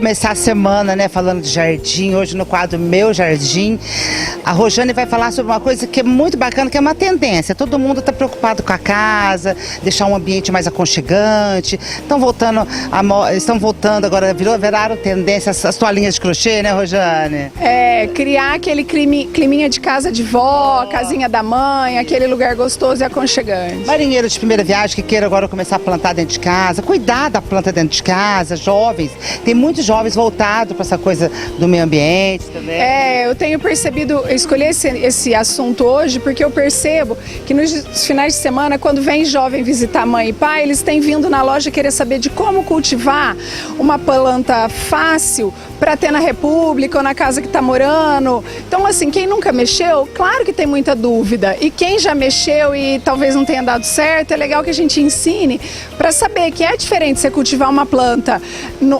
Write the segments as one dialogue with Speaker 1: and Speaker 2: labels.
Speaker 1: começar a semana, né, falando de jardim, hoje no quadro Meu Jardim. A Rojane vai falar sobre uma coisa que é muito bacana, que é uma tendência. Todo mundo está preocupado com a casa, deixar um ambiente mais aconchegante. Estão voltando agora, viraram tendência as toalhinhas de crochê, né, Rojane?
Speaker 2: Criar aquele climinha de casa de vó, casinha da mãe, aquele lugar gostoso e aconchegante.
Speaker 1: Marinheiro de primeira viagem que queira agora começar a plantar dentro de casa, cuidar da planta dentro de casa, jovens. Tem muitos jovens voltados para essa coisa do meio ambiente também.
Speaker 2: Eu tenho percebido, eu escolhi esse assunto hoje porque eu percebo que nos finais de semana, quando vem jovem visitar mãe e pai, eles têm vindo na loja querer saber de como cultivar uma planta fácil para ter na República ou na casa que está morando. Então, assim, quem nunca mexeu, claro que tem muita dúvida. E quem já mexeu e talvez não tenha dado certo, é legal que a gente ensine para saber que é diferente você cultivar uma planta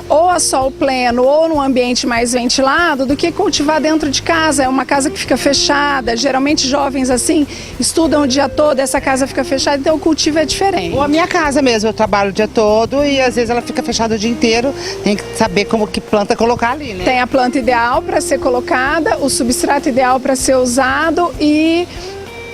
Speaker 2: ou a sol pleno ou num ambiente mais ventilado do que cultivar dentro de casa. É uma casa que fica fechada. Geralmente jovens assim estudam o dia todo, essa casa fica fechada, então o cultivo é diferente.
Speaker 1: Ou a minha casa mesmo, eu trabalho o dia todo e às vezes ela fica fechada o dia inteiro. Tem que saber que planta colocar ali, né?
Speaker 2: Tem a planta ideal para ser colocada, o substrato ideal para ser usado e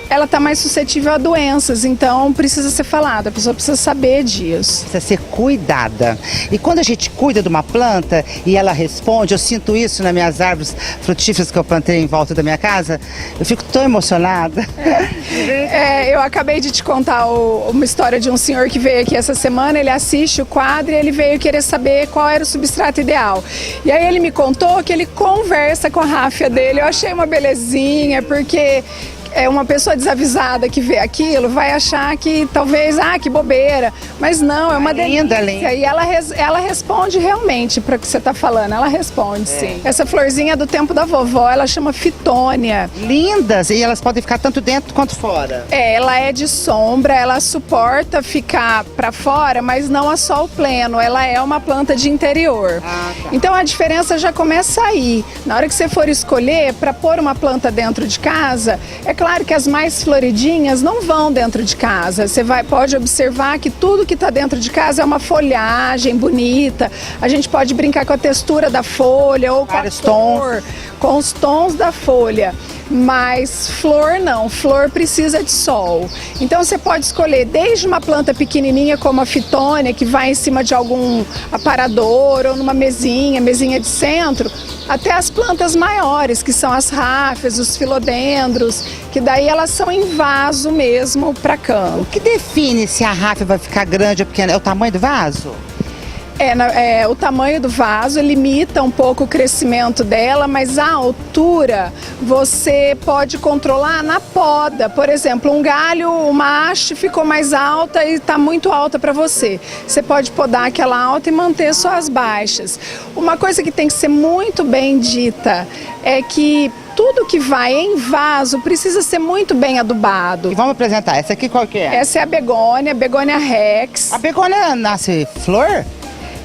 Speaker 2: ela está mais suscetível a doenças, então precisa ser falada, a pessoa precisa saber disso.
Speaker 1: Precisa ser cuidada. E quando a gente cuida de uma planta e ela responde, eu sinto isso nas minhas árvores frutíferas que eu plantei em volta da minha casa, eu fico tão emocionada.
Speaker 2: Eu acabei de te contar uma história de um senhor que veio aqui essa semana, ele assiste o quadro e ele veio querer saber qual era o substrato ideal. E aí ele me contou que ele conversa com a ráfia dele, eu achei uma belezinha, porque uma pessoa desavisada que vê aquilo vai achar que talvez, que bobeira, mas não, é uma delícia. E ela responde realmente para o que você está falando, ela responde sim. Essa florzinha é do tempo da vovó, ela chama fitônia.
Speaker 1: Lindas, e elas podem ficar tanto dentro quanto fora.
Speaker 2: Ela é de sombra, ela suporta ficar para fora, mas não a sol pleno, ela é uma planta de interior.
Speaker 1: Tá.
Speaker 2: Então a diferença já começa aí. Na hora que você for escolher para pôr uma planta dentro de casa, é claro que as mais floridinhas não vão dentro de casa. Você pode observar que tudo que está dentro de casa é uma folhagem bonita. A gente pode brincar com a textura da folha ou com os tons da folha. Mas flor não, flor precisa de sol. Então você pode escolher desde uma planta pequenininha como a fitônia, que vai em cima de algum aparador ou numa mesinha de centro, até as plantas maiores, que são as ráfias, os filodendros, que daí elas são em vaso mesmo para campo.
Speaker 1: O que define se a ráfia vai ficar grande ou pequena? É o tamanho do vaso?
Speaker 2: O tamanho do vaso limita um pouco o crescimento dela, mas a altura você pode controlar na poda. Por exemplo, um galho, uma haste ficou mais alta e está muito alta para você. Você pode podar aquela alta e manter só as baixas. Uma coisa que tem que ser muito bem dita é que tudo que vai em vaso precisa ser muito bem adubado.
Speaker 1: E vamos apresentar, essa aqui qual que é?
Speaker 2: Essa é a begônia rex.
Speaker 1: A begônia nasce flor?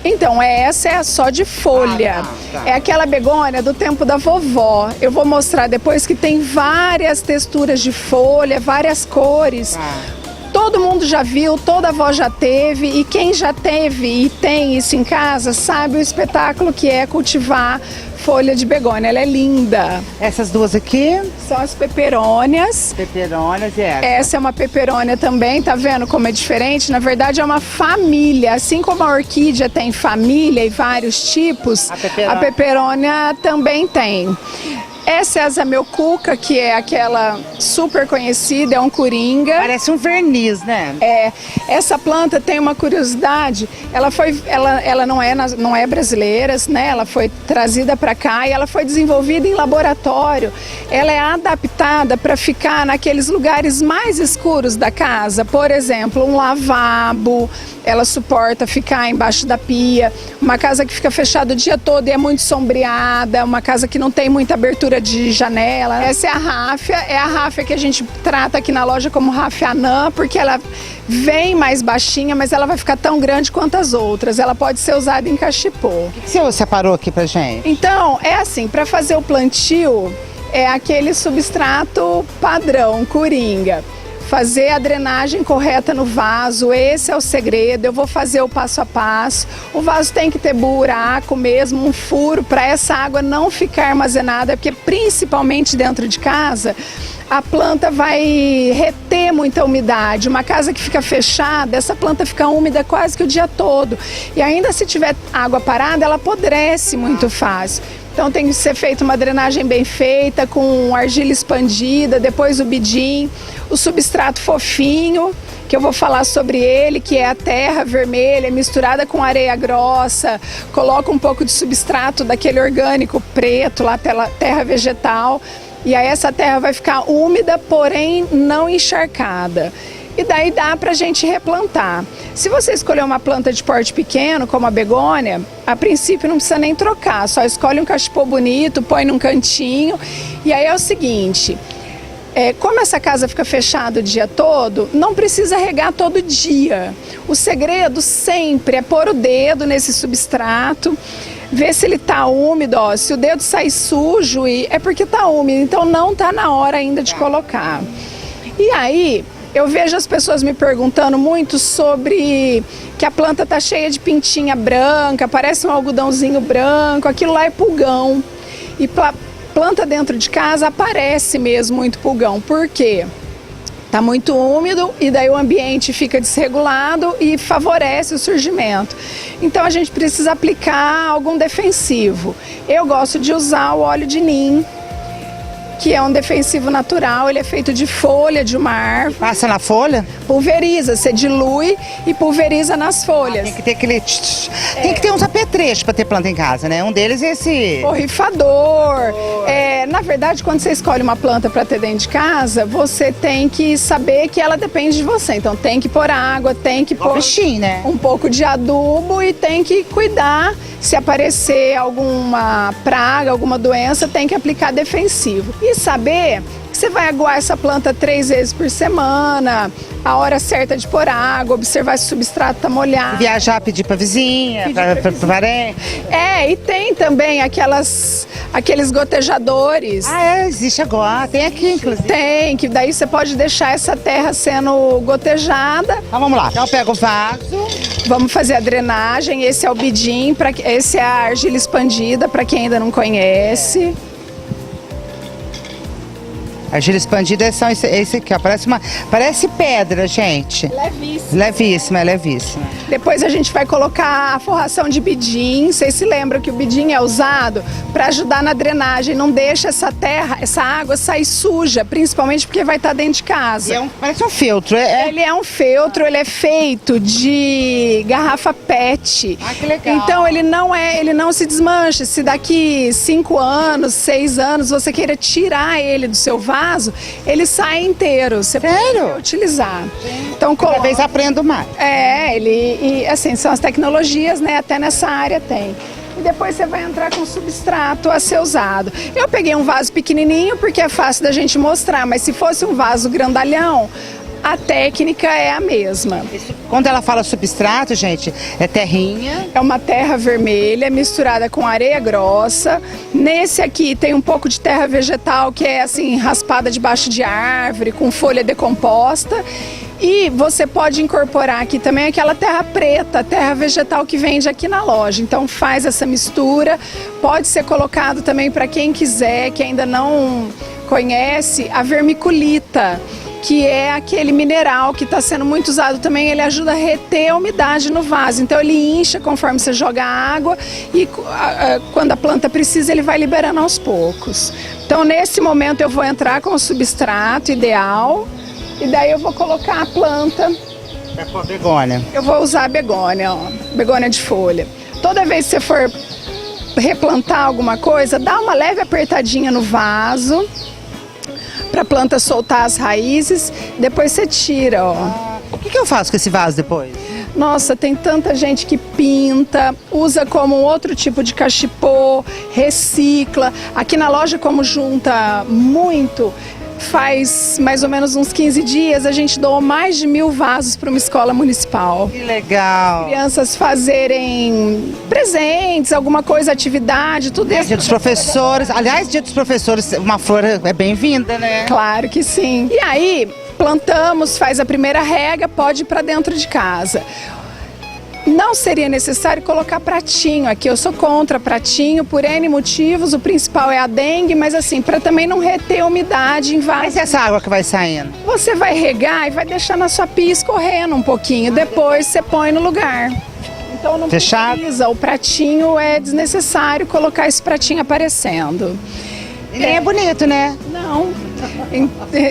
Speaker 2: Então, essa é só de folha.
Speaker 1: Tá.
Speaker 2: É aquela begônia do tempo da vovó. Eu vou mostrar depois que tem várias texturas de folha, várias cores. Todo mundo já viu, toda avó já teve, e quem já teve e tem isso em casa sabe o espetáculo que é cultivar folha de begônia. Ela é linda.
Speaker 1: Essas duas aqui?
Speaker 2: São as peperônias.
Speaker 1: Peperônias e essa?
Speaker 2: Essa é uma peperônia também, tá vendo como é diferente? Na verdade é uma família, assim como a orquídea tem família e vários tipos, a peperônia também tem. Essa é a zamioculca, que é aquela super conhecida, é um coringa.
Speaker 1: Parece um verniz, né?
Speaker 2: Essa planta tem uma curiosidade, ela não é brasileira, né? Ela foi trazida para cá e ela foi desenvolvida em laboratório. Ela é adaptada para ficar naqueles lugares mais escuros da casa, por exemplo, um lavabo. Ela suporta ficar embaixo da pia, uma casa que fica fechada o dia todo e é muito sombreada, uma casa que não tem muita abertura de janela. Essa é a ráfia que a gente trata aqui na loja como ráfia anã, porque ela vem mais baixinha, mas ela vai ficar tão grande quanto as outras. Ela pode ser usada em cachepô.
Speaker 1: O que você separou aqui pra gente?
Speaker 2: Então, é assim, para fazer o plantio, é aquele substrato padrão, coringa. fazer a drenagem correta no vaso, esse é o segredo. Eu vou fazer o passo a passo. O vaso tem que ter buraco mesmo, um furo, para essa água não ficar armazenada, porque principalmente dentro de casa, a planta vai reter muita umidade. Uma casa que fica fechada, essa planta fica úmida quase que o dia todo. E ainda se tiver água parada, ela apodrece muito fácil. Então tem que ser feita uma drenagem bem feita, com argila expandida, depois o bidim, o substrato fofinho, que eu vou falar sobre ele, que é a terra vermelha misturada com areia grossa. Coloca um pouco de substrato daquele orgânico preto lá pela terra vegetal. E aí essa terra vai ficar úmida, porém não encharcada. E daí dá pra gente replantar. Se você escolher uma planta de porte pequeno, como a begônia, a princípio não precisa nem trocar, só escolhe um cachepô bonito, põe num cantinho. E aí é o seguinte, como essa casa fica fechada o dia todo, não precisa regar todo dia. O segredo sempre é pôr o dedo nesse substrato, ver se ele tá úmido, ó. Se o dedo sair sujo, é porque tá úmido, então não tá na hora ainda de colocar. E aí, eu vejo as pessoas me perguntando muito sobre que a planta tá cheia de pintinha branca, parece um algodãozinho branco, aquilo lá é pulgão. E planta dentro de casa aparece mesmo muito pulgão. Por quê? Tá muito úmido e daí o ambiente fica desregulado e favorece o surgimento. Então a gente precisa aplicar algum defensivo. Eu gosto de usar o óleo de nim, que é um defensivo natural, ele é feito de folha de uma árvore.
Speaker 1: Passa na folha?
Speaker 2: Pulveriza, você dilui e pulveriza nas folhas.
Speaker 1: Tem que ter aquele... Tem que ter uns apetrechos para ter planta em casa, né? Um deles é esse...
Speaker 2: Borrifador. Na verdade, quando você escolhe uma planta para ter dentro de casa, você tem que saber que ela depende de você. Então tem que pôr água, tem que pôr
Speaker 1: né?
Speaker 2: um pouco de adubo e tem que cuidar. Se aparecer alguma praga, alguma doença, tem que aplicar defensivo. E saber que você vai aguar essa planta 3 vezes por semana, a hora certa de pôr água, observar se o substrato está molhado.
Speaker 1: Viajar, pedir para vizinha, para parente.
Speaker 2: E tem também aqueles gotejadores.
Speaker 1: Existe agora, tem aqui inclusive.
Speaker 2: Tem, que daí você pode deixar essa terra sendo gotejada.
Speaker 1: Então vamos lá, então eu pego o vaso.
Speaker 2: Vamos fazer a drenagem, esse é o bidim, esse é a argila expandida, para quem ainda não conhece.
Speaker 1: Argila expandida é só esse aqui, ó. Parece pedra, gente.
Speaker 2: Levíssima.
Speaker 1: Levíssima.
Speaker 2: Depois a gente vai colocar a forração de bidim. Vocês se lembram que o bidim é usado para ajudar na drenagem. Não deixa essa água sair suja, principalmente porque vai estar dentro de casa.
Speaker 1: Parece um feltro.
Speaker 2: Ele é um feltro, ele é feito de garrafa PET.
Speaker 1: Que legal.
Speaker 2: Então ele não se desmancha. Se daqui 5 anos, 6 anos, você queira tirar ele do seu vaso, ele sai inteiro. Você pode utilizar. Então,
Speaker 1: cada vez aprendo mais.
Speaker 2: Assim, são as tecnologias, né? Até nessa área tem. E depois você vai entrar com substrato a ser usado. Eu peguei um vaso pequenininho porque é fácil da gente mostrar, mas se fosse um vaso grandalhão, a técnica é a mesma.
Speaker 1: Quando ela fala substrato, gente, é terrinha.
Speaker 2: É uma terra vermelha misturada com areia grossa. Nesse aqui tem um pouco de terra vegetal que é assim, raspada debaixo de árvore, com folha decomposta. E você pode incorporar aqui também aquela terra preta, terra vegetal que vende aqui na loja. Então faz essa mistura. Pode ser colocado também para quem quiser, que ainda não conhece, a vermiculita, que é aquele mineral que está sendo muito usado também. Ele ajuda a reter a umidade no vaso. Então ele incha conforme você joga água e quando a planta precisa ele vai liberando aos poucos. Então nesse momento eu vou entrar com o substrato ideal e daí eu vou colocar a planta.
Speaker 1: É com a begônia.
Speaker 2: Eu vou usar a begônia, ó, begônia de folha. Toda vez que você for replantar alguma coisa, dá uma leve apertadinha no vaso, para a planta soltar as raízes, depois você tira, ó.
Speaker 1: O que eu faço com esse vaso depois?
Speaker 2: Nossa, tem tanta gente que pinta, usa como um outro tipo de cachepô, recicla. Aqui na loja, como junta muito, faz mais ou menos uns 15 dias, a gente doou mais de 1000 vasos para uma escola municipal.
Speaker 1: Que legal!
Speaker 2: Crianças fazerem presentes, alguma coisa, atividade, tudo isso.
Speaker 1: Dia dos professores. Aliás, dia dos professores, uma flor é bem-vinda, né?
Speaker 2: Claro que sim. E aí, plantamos, faz a primeira rega, pode ir para dentro de casa. Não seria necessário colocar pratinho aqui, eu sou contra pratinho por N motivos, o principal é a dengue, mas assim, para também não reter umidade em vasos.
Speaker 1: Mas essa água que vai saindo?
Speaker 2: Você vai regar e vai deixar na sua pia escorrendo um pouquinho, depois você põe no lugar. Então não precisa, o pratinho é desnecessário colocar esse pratinho aparecendo.
Speaker 1: E nem é bonito, né?
Speaker 2: Não.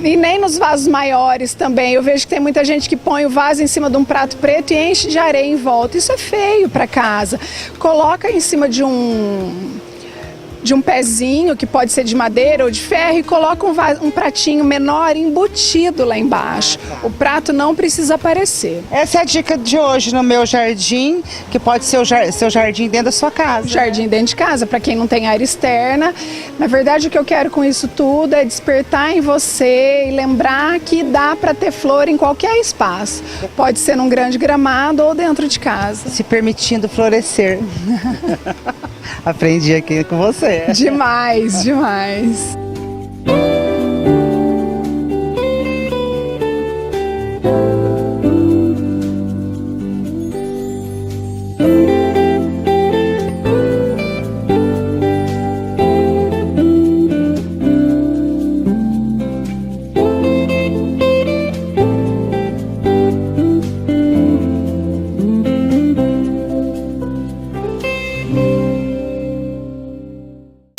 Speaker 2: E nem nos vasos maiores também. Eu vejo que tem muita gente que põe o vaso em cima de um prato preto e enche de areia em volta. Isso é feio para casa. Coloca em cima de um pezinho, que pode ser de madeira ou de ferro, e coloca um pratinho menor embutido lá embaixo. O prato não precisa aparecer.
Speaker 1: Essa é a dica de hoje no meu jardim, que pode ser o seu jardim dentro da sua casa.
Speaker 2: Jardim dentro de casa, para quem não tem área externa. Na verdade, o que eu quero com isso tudo é despertar em você e lembrar que dá para ter flor em qualquer espaço. Pode ser num grande gramado ou dentro de casa.
Speaker 1: Se permitindo florescer. Aprendi aqui com você.
Speaker 2: Demais, demais.